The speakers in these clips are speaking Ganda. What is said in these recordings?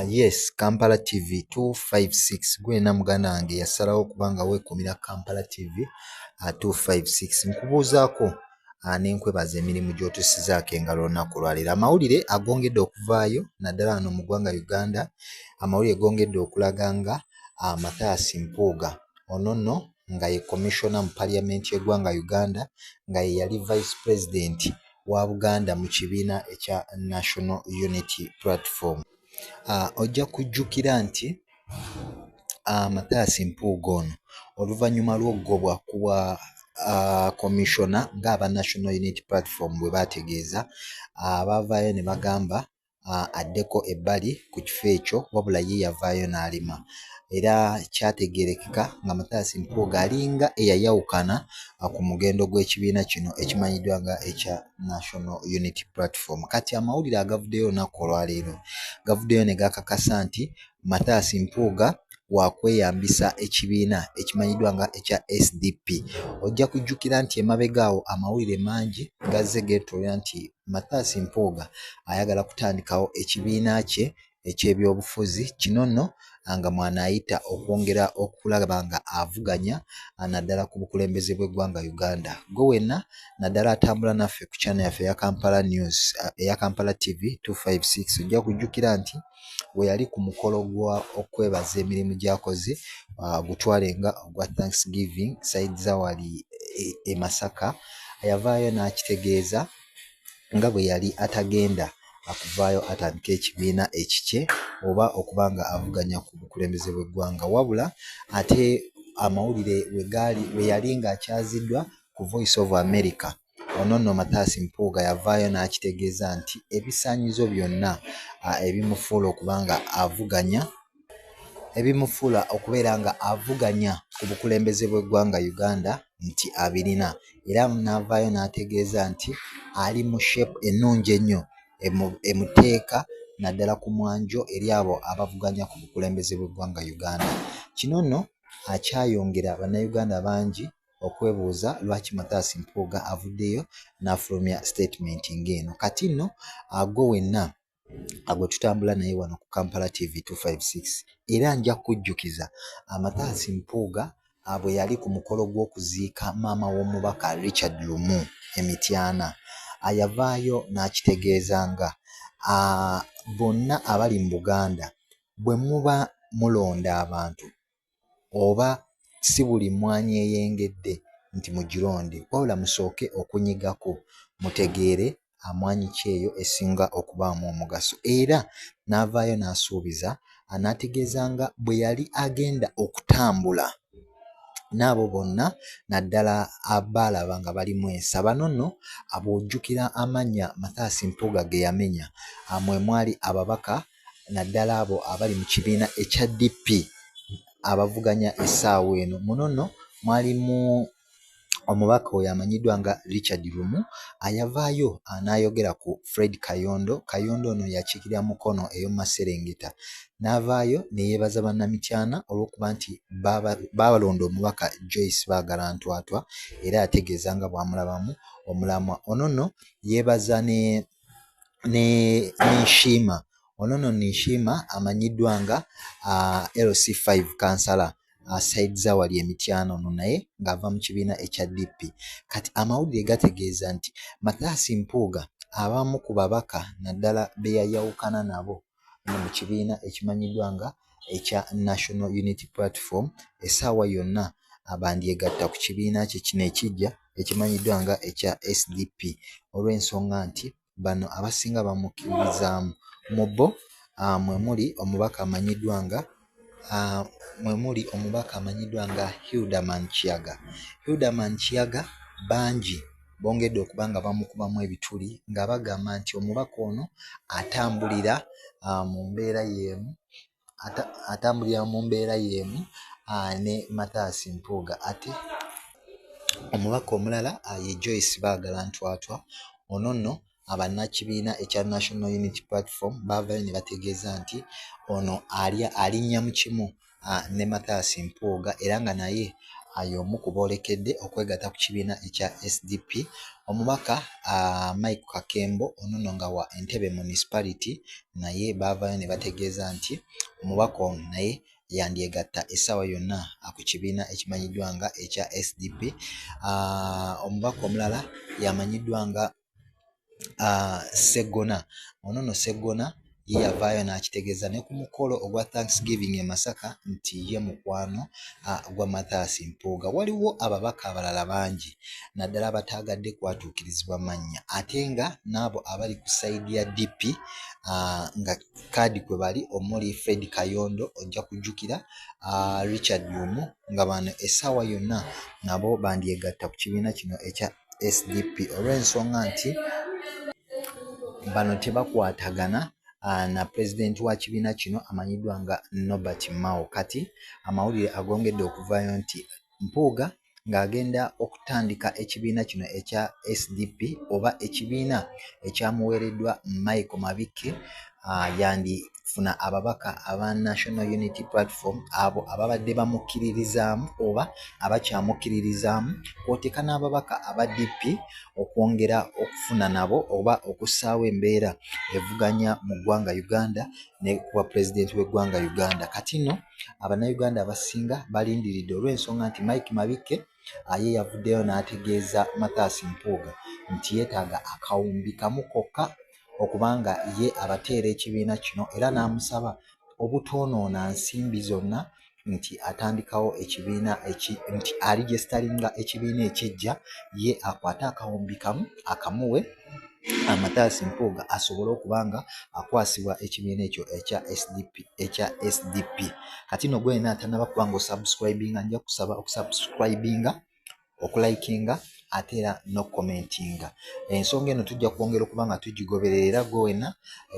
Yes, Kampala TV 256 gwena muganda wange yasalawo kubanga weekumira Kampala TV 256 nkubuuzaako nenkwebaza emirimu gy'otusizaako engalo olunaku lwaleero. Amawulire agongedde okuvaayo naddala wano mu ggwanga Uganda. Amawulire gongedde okulaga nga Mathias Mpuuga ono nno nga ye commissioner mu parliament y'eggwanga Uganda, nga ye yali vice president wa Buganda mu kibiina ekya National Unity Platform. Ojja kujjukira nti Mathias Mpuuga ono oluvannyuma lw'oggobwa kuba commissioner ng'aba National Unity Platform bwe baategeeza, baavaayo ne bagamba addeko ebbali ku kifo ekyo, wabula ye yavaayo n'alima. Era kyategeerekeka nga Mathias Mpuuga alinga eyayawukana ku mugendo gw'ekibiina kino ekimanyiddwa nga ekya National Unity Platform. Kati amawulire agavuddeyo olunaku olwaleero gavuddeyo ne gakakasa nti Mathias Mpuuga waakweyambisa ekibiina ekimanyiddwa nga ekya SDP. Ojja kujjukira nti emabega awo amawulire mangi gazze geetoolera nti Mathias Mpuuga ayagala kutandikawo ekibiina kye eky'ebyobufuzi, kino nno nga mwanaayita okwongera okulaba nga avuganya naddala ku bukulembeze bw'eggwanga Uganda. Gwe wenna naddala atambula naffe ku channel yaffe eya Kampala News eya Kampala TV 256 ojja kujjukira nti we yali ku mukolo gwa okwebaza emirimu gy'akoze gutwalenga ogwa Thanksgiving Said Zawali e Masaka, yavaayo n'akitegeeza nga bwe yali atagenda akuvaayo atandika ekibiina ekikye oba okuba nga avuganya ku bukulembeze bw'eggwanga, wabula ate amawulire we yali ng'akyaziddwa ku Voice of America. Ono nno Mathias Mpuuga yavaayo n'akitegeeza nti ebisaanyizo byonna ebimufuula okubeera nga avuganya ku bukulembeze bw'eggwanga Uganda nti abirina, era n'avaayo n'ategeeza nti ali mu shape ennungi ennyo emuteeka naddala ku mwanjo eri abo abavuganya ku bukulembeze bw'eggwanga Uganda. Kino nno akyayongera bannayuganda bangi okwebuuza lwaki Mathias Mpuuga avuddeyo n'afulumya statement ng'eno. Kati nno gwe wenna gwe tutambula naye wano ku Kampala TV 256 era nja kujjukiza Mathias Mpuuga bwe yali ku mukolo gw'okuziika maama w'omubaka Richard Lumu e Mityana, yavaayo n'akitegeeza nga bonna abali mu Buganda bwe muba mulonda abantu oba si buli mmwanyi eyengedde nti mugironde, wabula musooke okunyigako mutegeere mmwanyi ki eyo esinga okubaamu omugaso. Era n'avaayo n'asuubiza n'ategeeza nga bwe yali agenda okutambula n'abo bonna naddala abaalaba nga balimu ensa. Bano nno ab'ojjukira amannya Mathias Mpuuga ge yamenya mwe mwali ababaka naddala abo abali mu kibiina ekya DP abavuganya essaawa eno. Muno nno mwalimu omubaka oyo amanyiddwa nga Richard Lumu, ayavaayo n'ayogera ku Fred Kayondo. Kayondo ono yakiikirira mukono ey'omu Maserengeta, n'avaayo ne yeebaza bannamityana olw'okuba nti baabalonda omubaka Joyce Baagala Ntwatwa era yategeeza nga bw'amulabamu omulamwa. Ono nno yeebaza ne Nshima. Ono nno Nshima amanyiddwa nga LC5 kansala Said Zawali Emityana, ono naye ng'ava mu kibiina ekya DP. Kati amawulire gategeeza nti Mathias Mpuuga abamu ku babaka naddala be yayawukana nabo mu kibiina ekimanyiddwa nga ekya National Unity Platform essaawa yonna bandyegatta ku kibiina kye kino ekijja ekimanyiddwa nga ekya SDP, olw'ensonga nti bano abasinga bamukkiririzaamu. Mu bo mwe muli omubaka amanyiddwa nga Hilderman Kiyaga. Hilderman Kiyaga bangi bongedde okuba nga bamukubamu ebituli nga bagamba nti omubaka ono atambulira mu mbeera y'emu ne Mathias Mpuuga. Ate omubaka omulala ye Joyce Baagala Ntwatwa. Ono nno abannakibiina ekya National Unity Platform baavaayo ne bategeeza nti ono alinnya mu kimu ne Mathias Mpuuga era nga naye y'omu ku boolekedde okwegatta ku kibiina ekya SDP omubaka Mike Kakembo ono nga wa Entebbe municipality naye baavayo ne bategeeza nti omubaka ono naye yandyegatta essaawa yonna ku kibiina ekimanyiddwa nga ekya SDP. Omubaka omulala yamanyiddwa nga Sseggona. Ono Sseggona ye yavaayo n'akitegeeza ne ku mukolo ogwa Thanksgiving e Masaka nti ye mukwano gwa Mathias Mpuuga. Waliwo ababaka abalala bangi naddala abataagadde kwatuukirizibwa mannya ate nga n'abo abali ku sayidi ya DP nga kaadi kwe bali omuli Fred Kayondo ojja kujjukira Richard Yumu nga bano essaawa yonna nabo bandyegatta ku kibiina kino ekya SDP olw'ensonga nti bano tebakwatagana na pulezidenti wa kibiina kino amanyiddwa nga Norbert Mao. Kati amawulire agongedde okuvaayo nti Mpuuga ng'agenda okutandika ekibiina kino ekya SDP oba ekibiina ekyamuweereddwa Michael Mabike yandifuna ababaka aba National Unity Platform abo ababadde bamukkiririzaamu oba abakyamukkiririzaamu kw'oteeka n'ababaka aba DP okwongera okufuna nabo oba okussaawo embeera evuganya mu ggwanga Uganda ne kuba pulezidenti w'eggwanga Uganda. Kati nno Abannayuganda abasinga balindiridde olw'ensonga nti Mike Mabike ye yavuddeyo n'ategeeza Mathias Mpuuga nti yeetaaga akawumbi kamu kokka okubanga ye abateera ekibiina kino era n'amusaba obutoonoona nsimbi zonna nti atandikawo ekibiina nti aligestalinga ekibiina ekiggya ye akwate akawumbi kamu akamuwe Mathias Mpuuga asobole okubanga akwasibwa ekibiina ekyo ekya SDP. Kati no gwe n'atannaba kubanga osubscribinga nja kusaba okusubscribinga okulikinga ate era n'okukomentinga. Ensonga eno tujja kwongera okuba nga tugigoberera gwena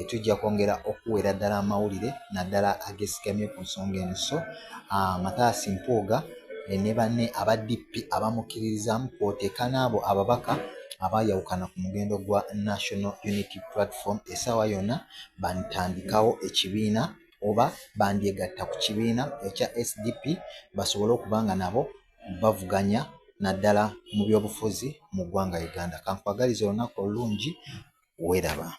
tujja kwongera okuweera ddala amawulire naddala agesigamye ku nsonga eno. So Mathias Mpuuga ne banne aba DP abamukkiririzaamu kw'oteeka n'abo ababaka abayawukana ku mugendo gwa National Unity Platform essaawa yonna bantandikawo ekibiina oba bandyegatta ku kibiina ekya SDP basobole okubanga nabo bavuganya naddala mu byobufuzi mu ggwanga Uganda. Kankwagaliza olunaku olulungi, weeraba.